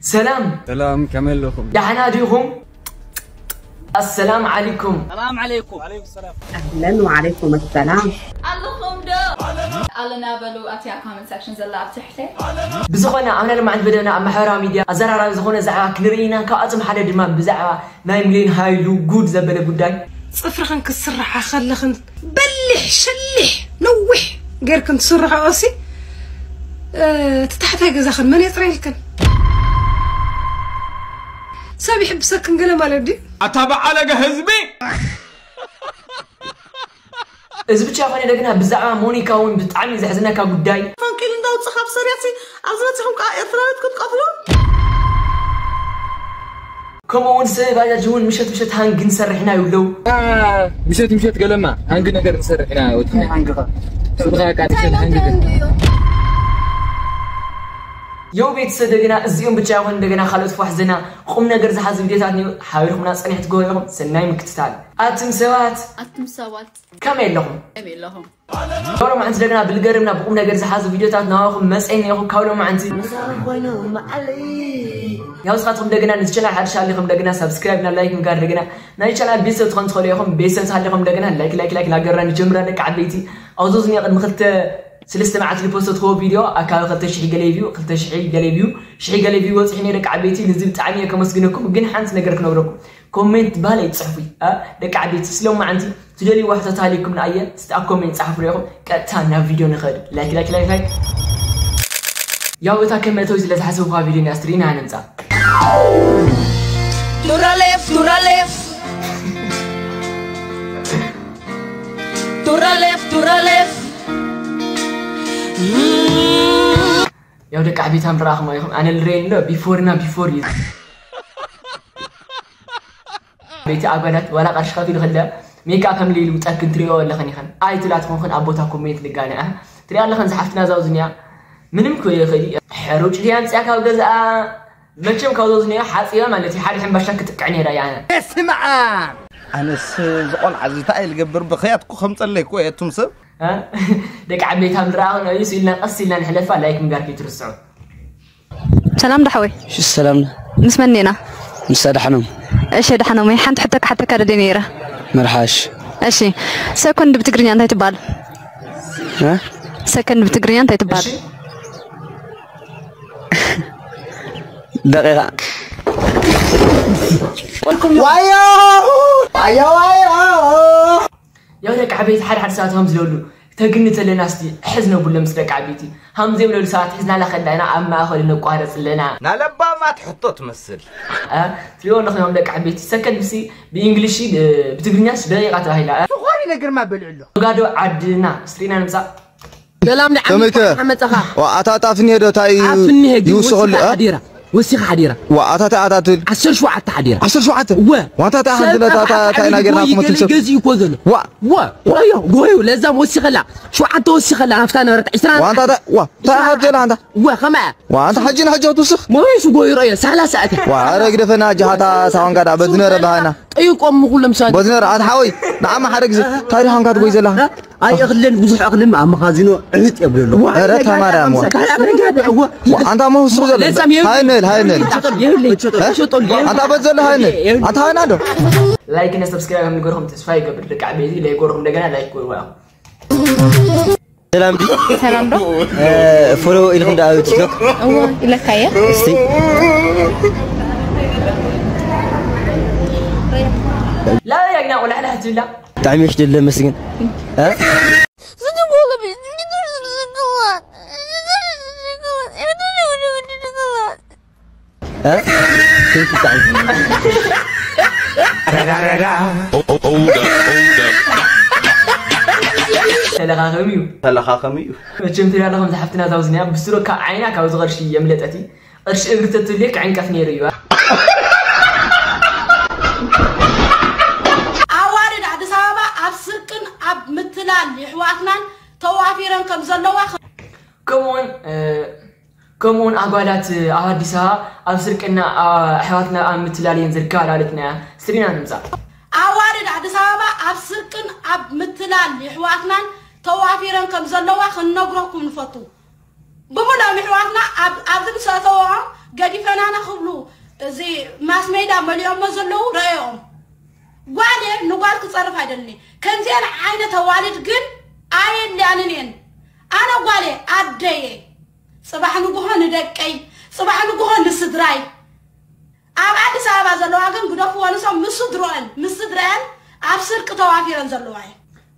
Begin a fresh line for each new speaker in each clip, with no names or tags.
سلام
كمل لكم
دحنا ديهم السلام عليكم.
السلام عليكم. وعليكم السلام.
أهلا وعليكم السلام.
اللهم دو. ألنا بلو أتيا comment section زلا بتحتي.
بزخنا أنا لما عند بدنا محورا ميديا أزرع زخنا زعوا كنرينا كأزم حدا دماء بزعوا نايملين هايلو جود زبالة بداي.
صفرخن كسرعة خلخن بلح شلح نوح غيركن تسرعة أصي تتحت هاي زخن من يطريلكن سابي يحب سكن قلم على بدي
أتابع على جهزبي
إذا بتشافني دقنا بزعوا مونيكا وين بتعمل زحزنا كقداي.
فانكيل نداو تخاف صريعتي أزرتهم كأثرات كنت قبله
كمون سبايا جون مشت هانج نسرحنا يولو.
مشت قلما هانج نقدر نسرحنا وتخي هانجها. صدقها قاعد يشيل هانجها.
يوم بيتصدقنا الزيوم بتشاون دقنا خلص فحزنا قمنا جرز حاسب بديتاتني حاولهم ناس أني تقولهم سناي مكتستال أتم سوات كمل لهم كلهم عن دقنا بالقرمنا بقمنا جرز حاسب بديتاتنا هم مسأني ياخو كلهم عن زي يا وسخاتهم دقنا نتشلع حد شاليهم دقنا سبسكرايبنا لايك مقار دقنا نايشلع بيسوت خنتخليهم بيسوت هاليهم دقنا لايك لا قرن جمرة لك عبيتي أوزوزني قد مخلت سلسلة معت لي بوست تخو فيديو أكاد خلت شحي قلي فيو وصحني لك عبيتي نزل تعمية كمسجنكم جن حنت نقرك نوركم كومنت بالي تصحفي لك عبيتي سلوم عندي تجلي واحدة تاليكم من أيه كومنت صحفوا لكم كتانا فيديو نخد لايك يا وتا كملتوا إذا تحسبوا فيديو ناسترينا هننسى توراليف يا ودك عبيت هم راهم ياهم أنا الرين لا بيفور يز بيتي عبادات ولا قرش خافي لخدا ميك اب هم ليلو متأكد تريو ولا خني خن آي تلات خن أبوتها كوميت لقانا تري الله خن زحفتنا زوزنيا منم كوي خدي حروج لي أنت أكاو جزء متشم كوزوزنيا حاسيا مالتي حالي حن بشك تقعني رأينا
اسمع أنا زقون عزلتها الجبر بخياتكم خمسة اللي كوي تمسب
ها دك عبيت هم راهم يسيلنا قصيلنا نحلفها لايك مقاركي ترسعوا
سلام دحوي
شو السلام
مسمنينا
مساعد حنوم
ايش هذا حنومي حنت حتى كاردينيرا
مرحاش
ايش سكند بتقريني انت تبال
ها
سكند بتقريني انت تبال
دقيقة
وايو
يا ولك عبيت حد ساعتهم زلولو تقنت لنا ستي حزنا بولا مسلك عبيتي هم زي ولا ساعات حزنا لخدنا اما اخذ نقارص لنا
نالبا ما تحطو تمثل
تليون نخدم لك عبيتي سكن بسي بانجليشي بتقنياش دقيقه تاهيلا
صغاري نقر ما بلعلو
قادو عدنا سترينا نمسا
سلام
محمد وعطاتافني دو تاي يوسخ حديره
وسيخ حديرة
وعطاتل
10 شوعة حديرة
10 شوعة
وانت
تاي ناقرناكم تنسب
جزي كوزن وايو لازم وسيخ لا شوعة وسيخ لا نفتانا رت 20
وانت تاهجنا انت
خما
وانت حجي وتوسخ
ما يسو غوي رأي سهلة ساعتها
وعرق دفنا جهاتا ساون قاعد بدنر بهنا
ايكم كلهم ساعه
بدنر عاد حاوي نعم حرق تاريخ هم قاعد بيزلا
اي اغلن بزح اغلن مع مخازنه عيط يبلو
رت مرام وانت ما هو سوق هاينل انت بزل هاينل انت هاينادو
لايك and subscribe هم نقولهم تسفاي قبل لك عبيتي لا يقولهم دغنا لايك قولوا
سلام
دو
فولو إلكم دا تيك توك
إلا كايا
استي
لا يا جماعه ولا حد لا
تعميش دل مسكين ها ها كيف تعمل
تلخاخميو مچم تري لهم زحفتنا زوزنيا بسرو كعينا كاو زغرشي يملطتي قرش اغرتت لك عين كف نيريو
أوارد عد سبب أبسكن أب مثلان يحواتنا توافيرن كم زلوا
كمون أقولات أهديسها أبسكنا حواتنا مثلان ينزل كارالتنا سترينا نمزا
أوارد عد سبب أبسكن أب مثلان يحواتنا توافيرن كم زلوا خنقركم نفتو بمنا محواتنا أب ساتوهم قدي فنانا خبلو زي ماس ميدا مليون مزلو رايهم قالي نقال كتصرف هيدلني كان زي انا عينة والد قل عين لاننين انا قالي عدي صباح نقوهن دكي صباح نقوهن للصدراي عاد سابا زلو اغن غدفو ونسا مسدران ابسر كتوافيرن زلواي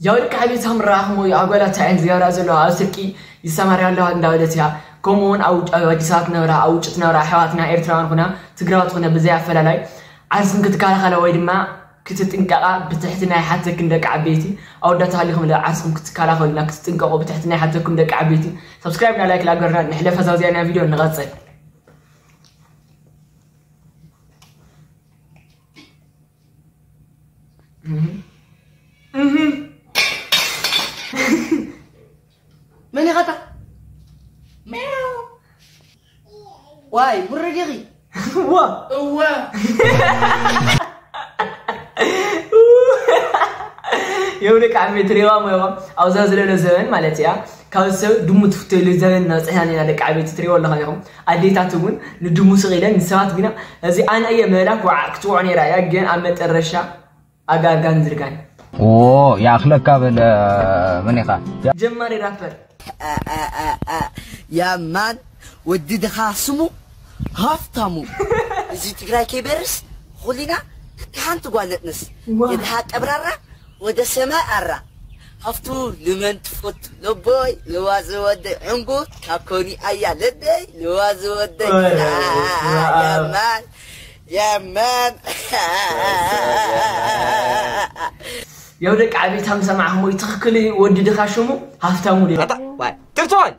ياولك حبيتهم راحمو ياغولا تعين زياره زلو اسركي يسمر يالله እንዳወለትያ كومون او وديسات نورا او ጭት نورا حواتنا ኤርትራን ሆና ትግራዋት ሆነ በዚያ ፈላላይ ዓርስን ክትካላኸለ ወይ ድማ ክትጥንቀቃ ብትሕትና ይሓተክ እንደቅ ዓበይቲ አውዳታ ለኹም ለዓርስን ክትካላኸልና ክትጥንቀቁ ብትሕትና ይሓተክ እንደቅ ዓበይቲ ሰብስክራይብ እና ላይክ ላገርና ንሕለፈ ዛውዚያና ቪዲዮ ንቀጽል
من يغطى مياو واي بردغي وا
يولك عمي تريوا ميوا او زازلو زمن مالتيا كاوسو دمو تفتل زمن نصحانينا دك عبيت تريوا الله خيرهم اديتاتون ندمو سغيلن نسات بينا ازي انا اي ملاك وعقتو عني رايا جن امترشا اغاغان زرغان
اوه يا اخلك قبل من يخا
جماري رابر
يا مان ودي دخاسمو هافتامو زي تقراي كبرس خلينا كانت قالتنس يدها قبرارا ودا سماء ارا هفتو لمن تفوت لبوي لواز ود عنقو كاكوني ايا لدي لواز ود يا مان يا مان
يودك عبيت هم سمعهم ويتخكلي ودي دخاشمو هافتامو دي
ترتون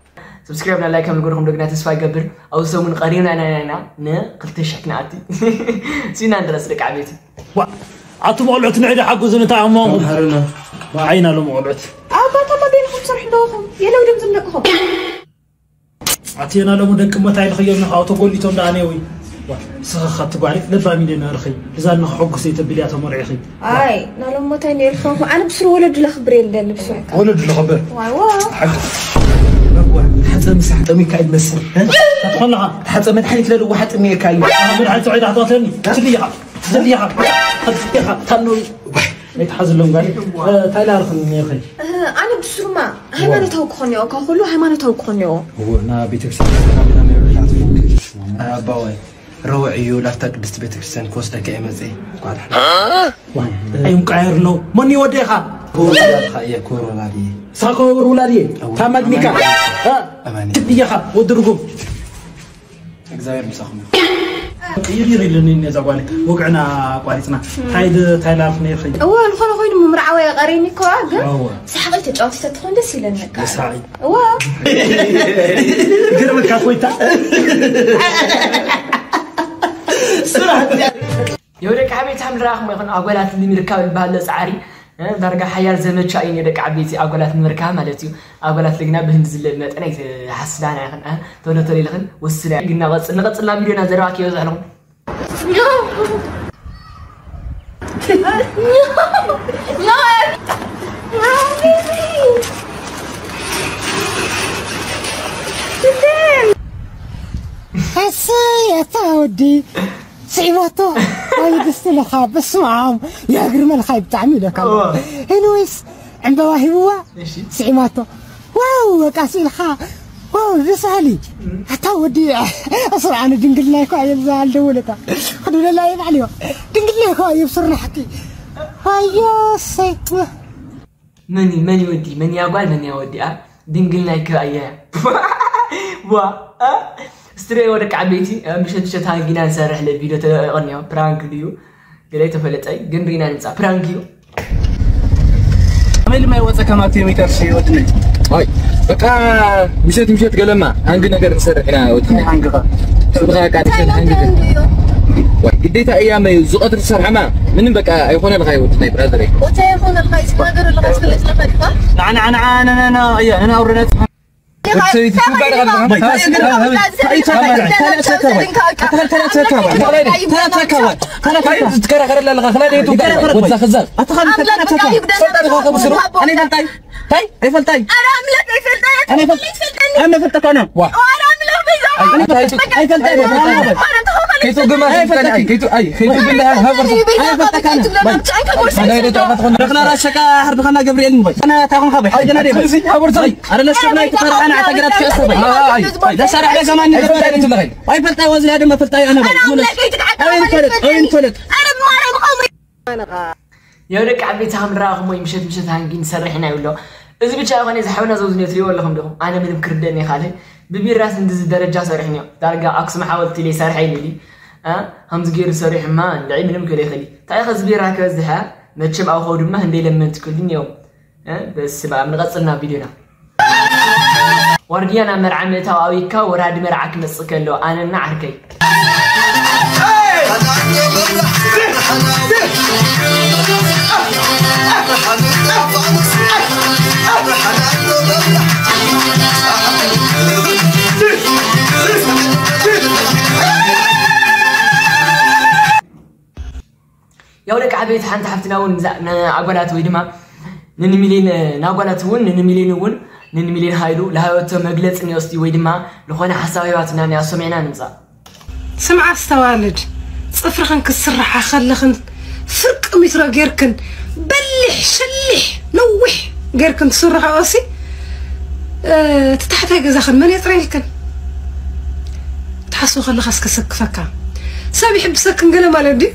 سبسكرايب نا لايك هم دغنا تسفا يقبر او سومن قرينا انا قلتشكنا عتي سينا ندرس لك عبيتي
عطو مولعت نعيد حقو زنتا امهم هرنا وعينا له مولعت
ابا ما بينكم صرح لهم يلو دم زنقهم
عطينا له مدك متاي الخيم نخاو تقوليتهم داني وي سخخت تقعد لبا ميدنا رخي اذا نحق سيت بلياته مرعخي
اي نالهم متاي نيرخو انا بسر ولد لخبري اللي بسوق
ولد لخبر
واو
حتى مسح تمي كايد مسر تطلعها حتى من حيث لو واحد تمي كايد من حيث عيد عطاتني تليها تنو يتحزن لهم قال تايلا رخني يا اخي
انا بسرما هيمانتو كخونيو كخلو هيمانتو كخونيو
هو نا بيتكسر انا باوي روعيو لا تقدس بيتكسن كوسدك يا مزي قال اي مقاير نو من يوديها هو يا كورونا دي ساكو ولادي تامدنيكا ها تديها ودرغم እግዚአብሔር مسخم يري لني نزاغوالي وقعنا قاليتنا هايد تايلاند نيخي
اول خلو خويد ممرعوي قريني كواغ صحابي تጫወት تتخون دس يلنك
ساعي
واو
غيرك كويتا صراحه
يورك عبيت هم راهم يكون اغولات اللي مركب البهله صعري درجه حيال زمچ اين يدك عبيتي اغولات مركب مالتي اغولات لغنا بهند زل متن حسدانا يخن تولو تولي لخن وسلا غنا نقصنا فيديونا زراك يوزالو
يا تاودي سيماتو هاي دستلخا بس معهم يا قرم الخايب تعميلك انويس عند بواهي هو سيماتو واو كاسيل خا واو رسالي حتى ودي اسرع انا دنقل لك عيل زال دولتا خذوا لا يفعلوا دنقل لك يبصرنا حكي هيا سيت
مني ودي من يقال من يودي دنقل لك ايا وا استري ودك عبيتي مشت شت هانجينا نسرح لفيديو تغنيو برانك ديو قلي تفلطاي غن رينا نصا برانكيو
عمل ما يوصى كما تيميتر شي ودني هاي بقى مشت قلما هانج ነገር نسرحنا ودني هانجها سبغا قاعد هانجها ግዴታ ايام زقت تسرحما من بقى يكون الغاي ودني برادري
وتا يكون الغاي سباغر اللي غسلت لفدفا
انا انا اورنت وتسويت كبار غلط كيتو جماعة كيتو بالله هبر رخنا راشك حرب خنا جبريل مبي أنا تاخون خبي حاجة نادي هبر زي أنا لسه نايت فرع أنا اعتقدت في أصبي ده شرح لي زمان أي فلتاي وزن هذا ما فلتاي أنا أين فلت
أنا بمارة بقومي
يورك عبيت هم راهم ويمشت هانجين سرحنا يقول له إذا بتشاء أنا إذا حاولنا زوجني تري ولا هم لهم أنا من مكردني خالي ببير راس ندز الدرجة سرحني درجة أقصى ما حاولت لي سرحي لي هم زجير سريح ما لعيب من مكلي خلي تعال خذ بير راكز دها ما تشبع أو خود ما هندي لما تكلين يوم بس بقى من غصلنا فيديونا وردينا مرعى تواويكا وراد مرعك مسكلو أنا نعركي يولك عبيت حنت حفتنا ون عقبالات ويدما ننميلين نعقبالات ون ننميلين ون ننميلين هايلو لهايوتو مجلس إني أستي ويدما لخونا حساوياتنا نيا سمعنا نمزا
سمع استوالد صفرخن كسرح خلخن فرق متر غيركن بلح شلح نوح غيركن تسرح أوسي تتحت هيك زاخن من يطريلكن تحسوا خلخ اسكسك فكا سامي يحب سكن قلم على دي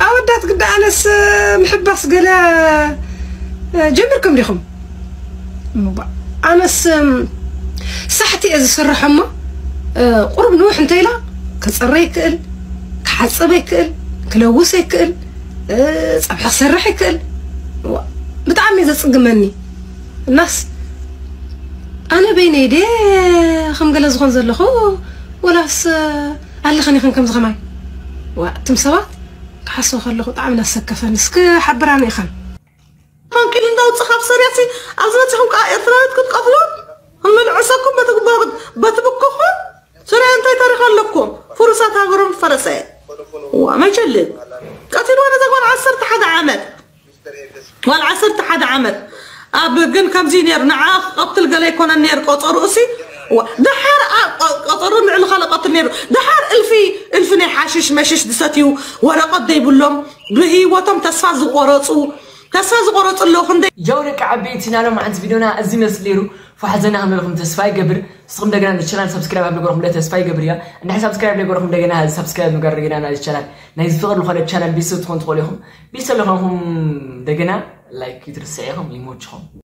أودات قد أنس محبس قلا جمركم ليكم أنس صحتي إذا سرح أما قرب نوح انتيلا كتصري كل كحصبي كل كلوسي كل صبح سرحي كل بتعمي إذا تصقمني الناس أنا بين يدي خم قال زغون زلخو ولا على خني خن كم زغماي وقت مسوات كحسوا خلخو طعمنا السكفه نسك حبراني خن ممكن نداو تصخف سرياتي ازرتهم كايرترات كتقبلون هم العساكم بتبكخون سري انت تاريخ لكم فرصات هاغرون فرسه وما جلد قتل وانا زغون 11 عامد ولا 11 عامد ابغن كم زينير نعا قتل قال يكون النير قطرسي دحر قطر معل خلقت النير دحر الفني حاشش مشش دساتيو ولا قد يبلهم بهيوتهم تسفاز قرص له خندي
يورك عبيتنا لهم عند فيديونا ازي مسليرو فحزنا هم لكم تسفاي قبر سقم دغنا الشانل سبسكرايب قبل لكم لا تسفاي قبريا ان سبسكرايب لكم دغنا هذا سبسكرايب مقرقنا على الشانل نايز فقر لخد الشانل بيسو تكون تقولهم بيسو لهم دغنا لايك يترسعهم يموتهم